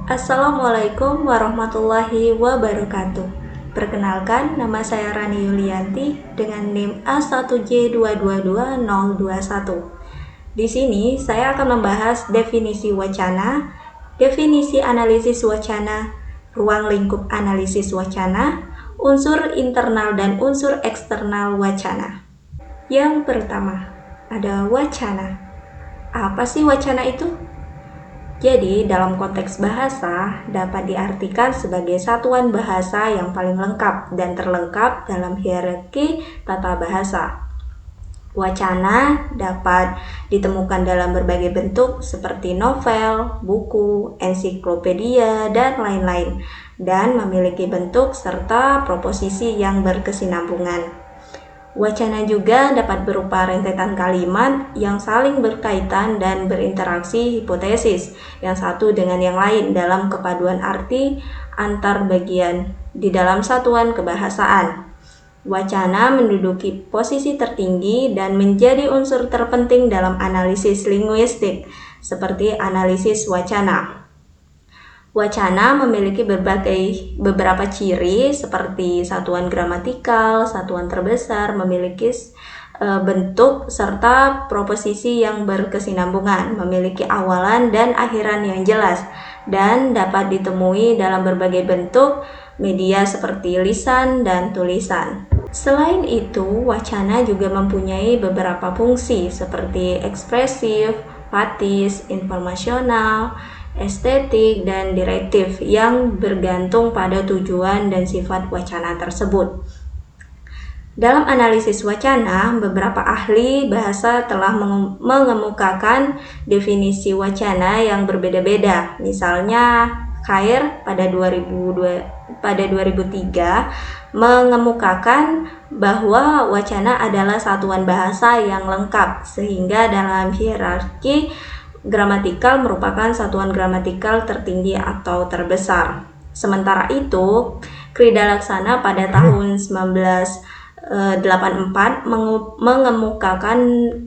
Assalamualaikum warahmatullahi wabarakatuh. Perkenalkan, nama saya Rani Yulianti dengan NIM A1J222021. Di sini saya akan membahas definisi wacana, definisi analisis wacana, ruang lingkup analisis wacana, unsur internal dan unsur eksternal wacana. Yang pertama, ada wacana. Apa sih wacana itu? Jadi, dalam konteks bahasa dapat diartikan sebagai satuan bahasa yang paling lengkap dan terlengkap dalam hierarki tata bahasa. Wacana dapat ditemukan dalam berbagai bentuk seperti novel, buku, ensiklopedia, dan lain-lain, dan memiliki bentuk serta proposisi yang berkesinambungan. Wacana juga dapat berupa rentetan kalimat yang saling berkaitan dan berinteraksi hipotesis yang satu dengan yang lain dalam kepaduan arti antar bagian di dalam satuan kebahasaan. Wacana menduduki posisi tertinggi dan menjadi unsur terpenting dalam analisis linguistik, seperti analisis wacana. Wacana memiliki beberapa ciri seperti satuan gramatikal, satuan terbesar, memiliki bentuk serta proposisi yang berkesinambungan, memiliki awalan dan akhiran yang jelas, dan dapat ditemui dalam berbagai bentuk media seperti lisan dan tulisan. Selain itu, wacana juga mempunyai beberapa fungsi seperti ekspresif, patis, informasional, estetik, dan direktif yang bergantung pada tujuan dan sifat wacana tersebut. Dalam analisis wacana, beberapa ahli bahasa telah mengemukakan definisi wacana yang berbeda-beda. Misalnya, Khair pada 2003 mengemukakan bahwa wacana adalah satuan bahasa yang lengkap, sehingga dalam hierarki gramatikal merupakan satuan gramatikal tertinggi atau terbesar. Sementara itu, Krida Laksana pada tahun 1984 mengemukakan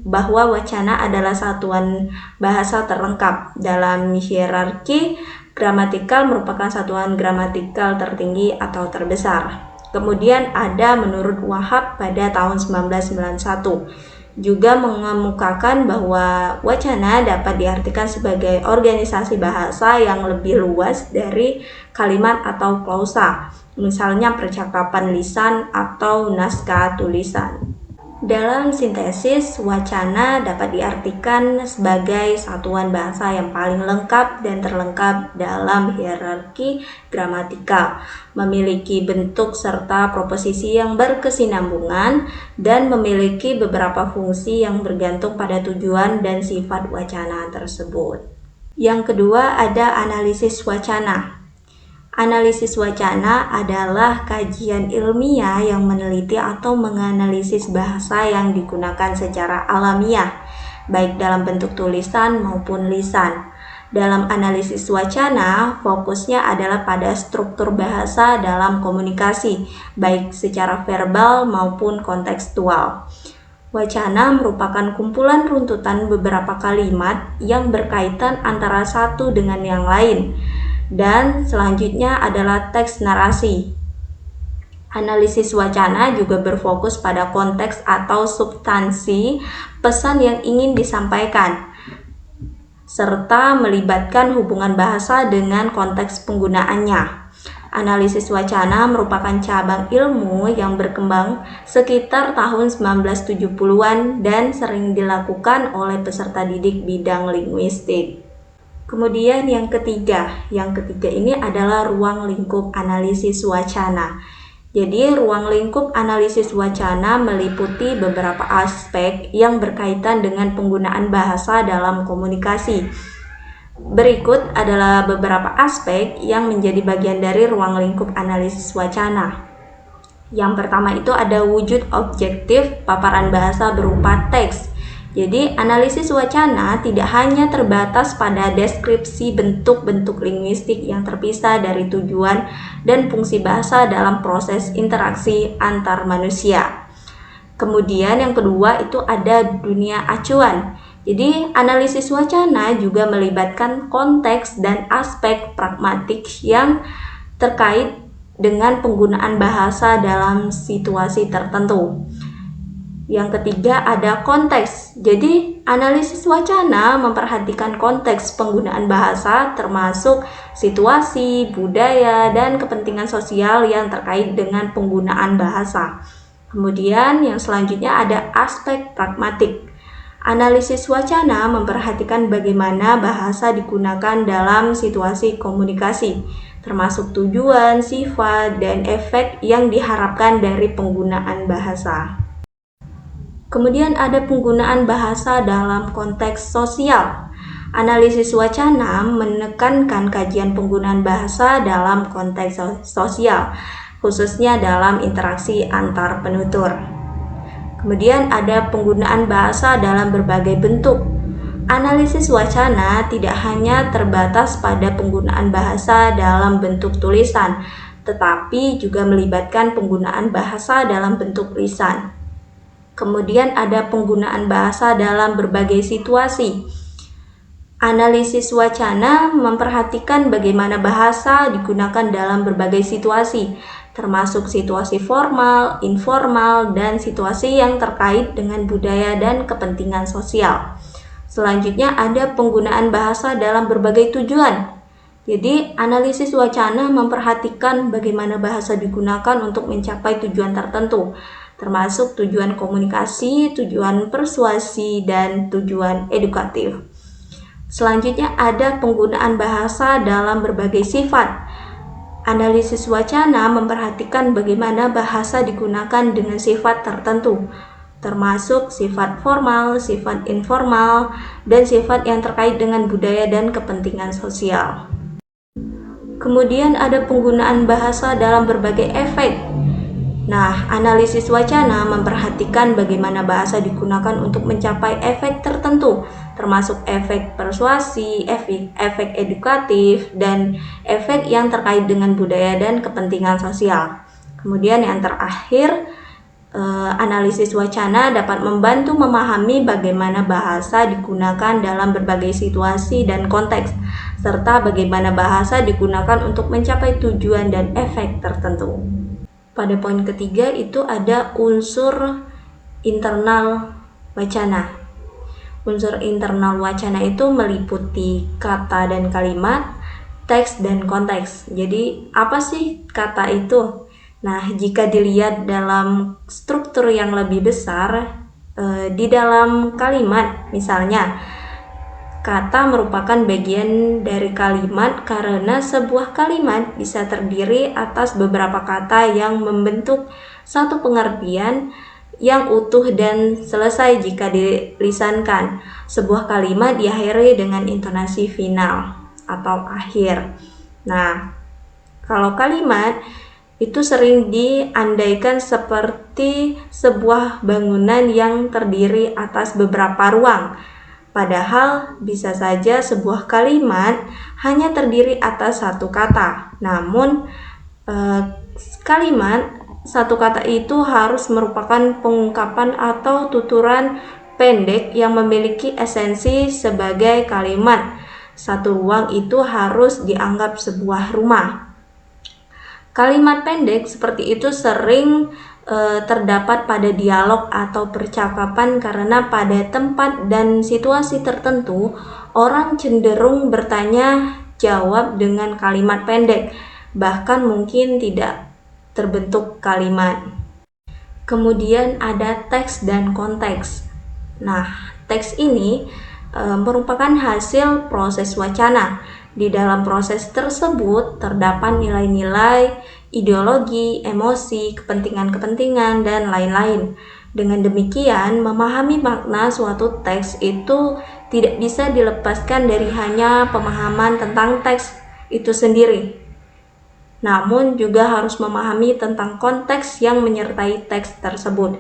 bahwa wacana adalah satuan bahasa terlengkap. Dalam hierarki gramatikal merupakan satuan gramatikal tertinggi atau terbesar. Kemudian ada menurut Wahab pada tahun 1991 juga mengemukakan bahwa wacana dapat diartikan sebagai organisasi bahasa yang lebih luas dari kalimat atau klausa, misalnya percakapan lisan atau naskah tulisan. Dalam sintesis, wacana dapat diartikan sebagai satuan bahasa yang paling lengkap dan terlengkap dalam hierarki gramatikal, memiliki bentuk serta proposisi yang berkesinambungan, dan memiliki beberapa fungsi yang bergantung pada tujuan dan sifat wacana tersebut. Yang kedua ada analisis wacana. Analisis wacana adalah kajian ilmiah yang meneliti atau menganalisis bahasa yang digunakan secara alamiah, baik dalam bentuk tulisan maupun lisan. Dalam analisis wacana, fokusnya adalah pada struktur bahasa dalam komunikasi, baik secara verbal maupun kontekstual. Wacana merupakan kumpulan runtutan beberapa kalimat yang berkaitan antara satu dengan yang lain. Dan selanjutnya adalah teks narasi. Analisis wacana juga berfokus pada konteks atau substansi pesan yang ingin disampaikan, serta melibatkan hubungan bahasa dengan konteks penggunaannya. Analisis wacana merupakan cabang ilmu yang berkembang sekitar tahun 1970-an dan sering dilakukan oleh peserta didik bidang linguistik. Kemudian yang ketiga ini adalah ruang lingkup analisis wacana. Jadi ruang lingkup analisis wacana meliputi beberapa aspek yang berkaitan dengan penggunaan bahasa dalam komunikasi. Berikut adalah beberapa aspek yang menjadi bagian dari ruang lingkup analisis wacana. Yang pertama itu ada wujud objektif paparan bahasa berupa teks. Jadi, analisis wacana tidak hanya terbatas pada deskripsi bentuk-bentuk linguistik yang terpisah dari tujuan dan fungsi bahasa dalam proses interaksi antar manusia. Kemudian yang kedua itu ada dunia acuan. Jadi, analisis wacana juga melibatkan konteks dan aspek pragmatik yang terkait dengan penggunaan bahasa dalam situasi tertentu. Yang ketiga ada konteks. Jadi, analisis wacana memperhatikan konteks penggunaan bahasa termasuk situasi, budaya, dan kepentingan sosial yang terkait dengan penggunaan bahasa. Kemudian yang selanjutnya ada aspek pragmatik. Analisis wacana memperhatikan bagaimana bahasa digunakan dalam situasi komunikasi, termasuk tujuan, sifat, dan efek yang diharapkan dari penggunaan bahasa. Kemudian ada penggunaan bahasa dalam konteks sosial. Analisis wacana menekankan kajian penggunaan bahasa dalam konteks sosial, khususnya dalam interaksi antar penutur. Kemudian ada penggunaan bahasa dalam berbagai bentuk. Analisis wacana tidak hanya terbatas pada penggunaan bahasa dalam bentuk tulisan, tetapi juga melibatkan penggunaan bahasa dalam bentuk lisan. Kemudian ada penggunaan bahasa dalam berbagai situasi. Analisis wacana memperhatikan bagaimana bahasa digunakan dalam berbagai situasi, termasuk situasi formal, informal, dan situasi yang terkait dengan budaya dan kepentingan sosial. Selanjutnya ada penggunaan bahasa dalam berbagai tujuan. Jadi, analisis wacana memperhatikan bagaimana bahasa digunakan untuk mencapai tujuan tertentu, termasuk tujuan komunikasi, tujuan persuasi, dan tujuan edukatif. Selanjutnya ada penggunaan bahasa dalam berbagai sifat. Analisis wacana memperhatikan bagaimana bahasa digunakan dengan sifat tertentu, termasuk sifat formal, sifat informal, dan sifat yang terkait dengan budaya dan kepentingan sosial. Kemudian ada penggunaan bahasa dalam berbagai efek. Nah, analisis wacana memperhatikan bagaimana bahasa digunakan untuk mencapai efek tertentu, termasuk efek persuasi, efek edukatif, dan efek yang terkait dengan budaya dan kepentingan sosial. Kemudian yang terakhir, analisis wacana dapat membantu memahami bagaimana bahasa digunakan dalam berbagai situasi dan konteks, serta bagaimana bahasa digunakan untuk mencapai tujuan dan efek tertentu. Pada poin ketiga itu ada unsur internal wacana. Unsur internal wacana itu meliputi kata dan kalimat, teks dan konteks. Jadi apa sih kata itu? Nah, jika dilihat dalam struktur yang lebih besar, di dalam kalimat misalnya, kata merupakan bagian dari kalimat karena sebuah kalimat bisa terdiri atas beberapa kata yang membentuk satu pengertian yang utuh dan selesai jika dilisankan. Sebuah kalimat diakhiri dengan intonasi final atau akhir. Nah, kalau kalimat itu sering diandaikan seperti sebuah bangunan yang terdiri atas beberapa ruang. Padahal bisa saja sebuah kalimat hanya terdiri atas satu kata. Namun kalimat satu kata itu harus merupakan pengungkapan atau tuturan pendek yang memiliki esensi sebagai kalimat. Satu ruang itu harus dianggap sebuah rumah. Kalimat pendek seperti itu sering terdapat pada dialog atau percakapan karena pada tempat dan situasi tertentu orang cenderung bertanya jawab dengan kalimat pendek, bahkan mungkin tidak terbentuk kalimat. Kemudian ada teks dan konteks. Nah, teks ini merupakan hasil proses wacana. Di dalam proses tersebut terdapat nilai-nilai, ideologi, emosi, kepentingan-kepentingan, dan lain-lain. Dengan demikian, memahami makna suatu teks itu tidak bisa dilepaskan dari hanya pemahaman tentang teks itu sendiri. Namun juga harus memahami tentang konteks yang menyertai teks tersebut.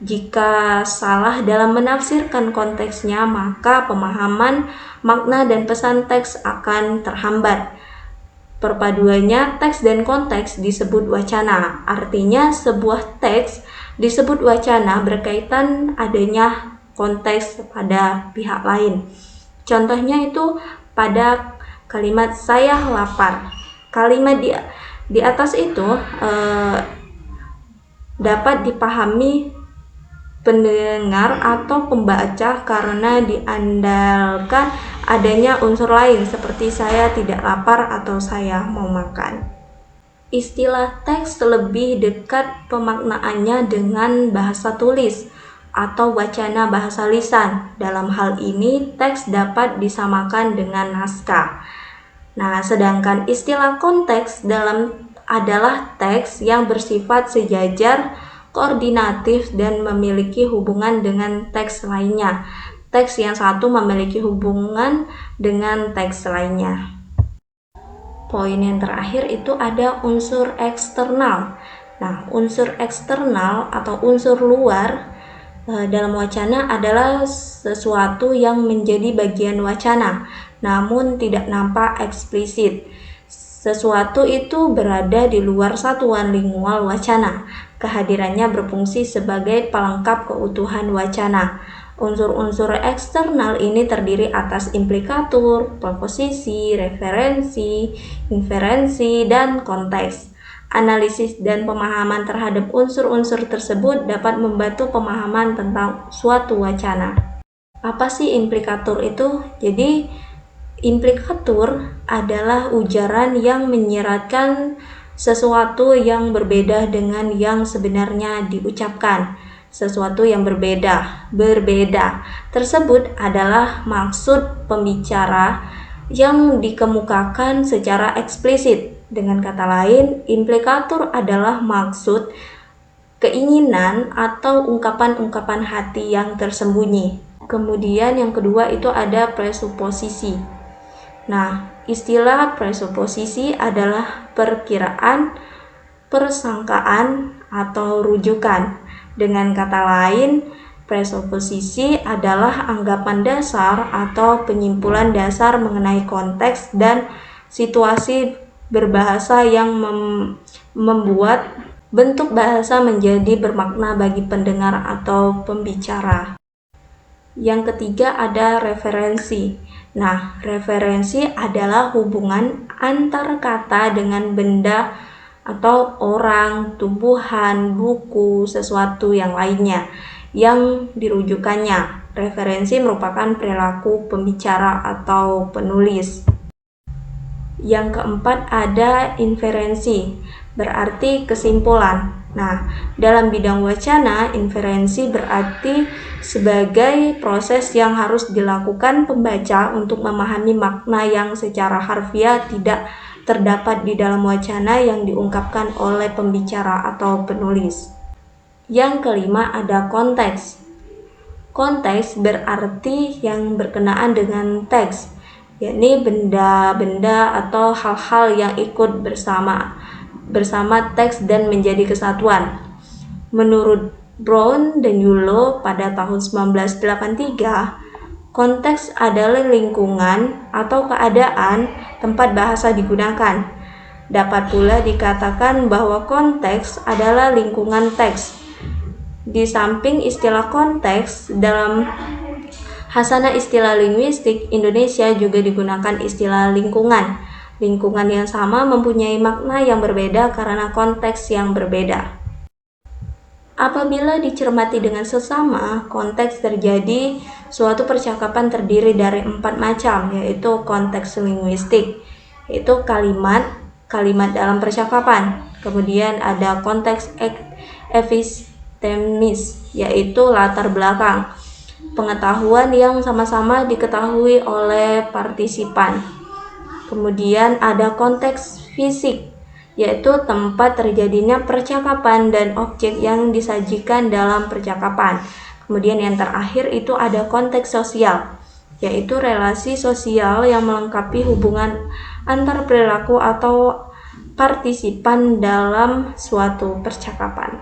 Jika salah dalam menafsirkan konteksnya, maka pemahaman, makna, dan pesan teks akan terhambat. Perpaduannya teks dan konteks disebut wacana. Artinya sebuah teks disebut wacana berkaitan adanya konteks pada pihak lain. Contohnya itu pada kalimat saya lapar. Kalimat di atas itu dapat dipahami pendengar atau pembaca karena diandalkan adanya unsur lain seperti saya tidak lapar atau saya mau makan. Istilah teks lebih dekat pemaknaannya dengan bahasa tulis atau wacana bahasa lisan. Dalam hal ini, teks dapat disamakan dengan naskah. Nah, sedangkan istilah konteks adalah teks yang bersifat sejajar, koordinatif, dan memiliki hubungan dengan teks lainnya. Teks yang satu memiliki hubungan dengan teks lainnya. Poin yang terakhir itu ada unsur eksternal. Nah, unsur eksternal atau unsur luar dalam wacana adalah sesuatu yang menjadi bagian wacana, namun tidak nampak eksplisit. Sesuatu itu berada di luar satuan lingual wacana. Kehadirannya berfungsi sebagai pelengkap keutuhan wacana. Unsur-unsur eksternal ini terdiri atas implikatur, proposisi, referensi, inferensi, dan konteks. Analisis dan pemahaman terhadap unsur-unsur tersebut dapat membantu pemahaman tentang suatu wacana. Apa sih implikatur itu? Jadi, implikatur adalah ujaran yang menyiratkan sesuatu yang berbeda dengan yang sebenarnya diucapkan. Sesuatu yang berbeda tersebut adalah maksud pembicara yang dikemukakan secara eksplisit. Dengan kata lain, implikatur adalah maksud, keinginan, atau ungkapan-ungkapan hati yang tersembunyi. Kemudian yang kedua itu ada presuposisi. Nah, istilah presuposisi adalah perkiraan, persangkaan, atau rujukan. Dengan kata lain, presuposisi adalah anggapan dasar atau penyimpulan dasar mengenai konteks dan situasi berbahasa yang membuat bentuk bahasa menjadi bermakna bagi pendengar atau pembicara. Yang ketiga ada referensi. Nah, referensi adalah hubungan antar kata dengan benda atau orang, tumbuhan, buku, sesuatu yang lainnya yang dirujukannya. Referensi merupakan perilaku pembicara atau penulis. Yang keempat ada inferensi, berarti kesimpulan. Nah, dalam bidang wacana, inferensi berarti sebagai proses yang harus dilakukan pembaca untuk memahami makna yang secara harfiah tidak terdapat di dalam wacana yang diungkapkan oleh pembicara atau penulis. Yang kelima ada konteks. Konteks berarti yang berkenaan dengan teks, yakni benda-benda atau hal-hal yang ikut bersama teks dan menjadi kesatuan. Menurut Brown dan Yulo pada tahun 1983, konteks adalah lingkungan atau keadaan tempat bahasa digunakan. Dapat pula dikatakan bahwa konteks adalah lingkungan teks. Di samping istilah konteks, dalam Hasanah Istilah Linguistik Indonesia juga digunakan istilah lingkungan. Lingkungan yang sama mempunyai makna yang berbeda karena konteks yang berbeda. Apabila dicermati dengan seksama, konteks terjadi suatu percakapan terdiri dari 4 macam, yaitu konteks linguistik, yaitu kalimat dalam percakapan. Kemudian ada konteks epistemis, yaitu latar belakang, pengetahuan yang sama-sama diketahui oleh partisipan. Kemudian ada konteks fisik, yaitu tempat terjadinya percakapan dan objek yang disajikan dalam percakapan. Kemudian yang terakhir itu ada konteks sosial, yaitu relasi sosial yang melengkapi hubungan antar perilaku atau partisipan dalam suatu percakapan.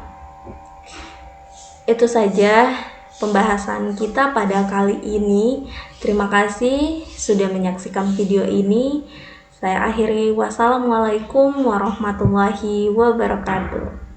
Itu saja pembahasan kita pada kali ini. Terima kasih sudah menyaksikan video ini. Saya akhiri, wassalamualaikum warahmatullahi wabarakatuh.